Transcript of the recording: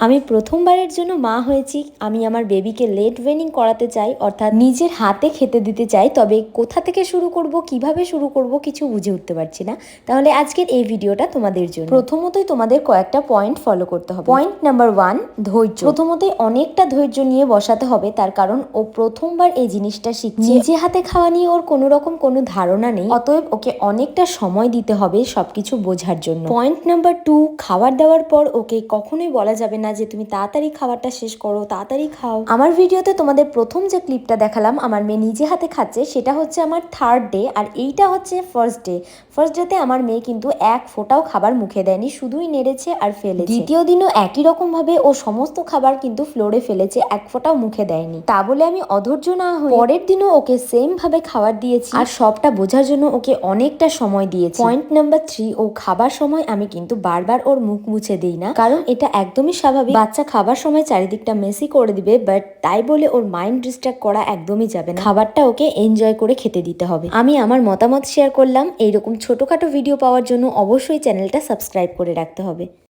আমি প্রথমবারের জন্য মা হয়েছি। আমি আমার বেবিকে লেট ওয়েনিং করাতে চাই, অর্থাৎ নিজের হাতে খেতে দিতে চাই। তবে কোথা থেকে শুরু করব, কিভাবে শুরু করব কিছু বুঝে উঠতে পারছি না। তাহলে আজকের এই ভিডিওটা তোমাদের জন্য। প্রথমতই তোমাদের কয়েকটা পয়েন্ট ফলো করতে হবে। পয়েন্ট নাম্বার 1, ধৈর্য। প্রথমতই অনেকটা ধৈর্য নিয়ে বসাতে হবে, তার কারণ ও প্রথমবার এই জিনিসটা শিখছে। নিজে হাতে খাওয়া নিয়ে ওর কোনো রকম কোনো ধারণা নেই, অতএব ওকে অনেকটা সময় দিতে হবে সবকিছু বোঝার জন্য। পয়েন্ট নাম্বার 2, খাবার দেওয়ার পর ওকে কখনোই বলা যাবে না যে তুমি তাড়াতাড়ি খাবারটা শেষ করো, তাড়াতাড়ি খাও। আমার ভিডিওতে তোমাদের প্রথম যে ক্লিপটা দেখালাম আমার মেয়ে নিজে হাতে খাচ্ছে, সেটা হচ্ছে আমার 3rd ডে, আর এইটা হচ্ছে ফার্স্ট ডে। ফার্স্ট ডেতে আমার মেয়ে কিন্তু এক ফোঁটাও খাবার মুখে দেয়নি, শুধুই নেড়েছে আর ফেলেছে। দ্বিতীয় দিনও একই রকম ভাবে ও সমস্ত খাবার কিন্তু ফ্লোরে ফেলেছে, এক ফোঁটাও মুখে দেয়নি। তা বলে আমি অধৈর্য না হয়ে পরের দিনও ওকে সেম ভাবে খাবার দিয়েছি, আর সবটা বোঝার জন্য ওকে অনেকটা সময় দিয়েছি। পয়েন্ট নাম্বার 3, ও খাবার সময় আমি কিন্তু বারবার ওর মুখ মুছে দিই না, কারণ এটা একদমই স্বাভাবিক। বাচ্চা খাবার সময় চারিদিকটা মেসি করে দিবে, বাট তাই বলে ওর মাইন্ড ডিস্ট্রাক্ট করা একদমই যাবে না। খাবারটা ওকে এনজয় করে খেতে দিতে হবে। আমি আমার মতামত শেয়ার করলাম। এইরকম ছোটখাটো ভিডিও পাওয়ার জন্য অবশ্যই চ্যানেলটা সাবস্ক্রাইব করে রাখতে হবে।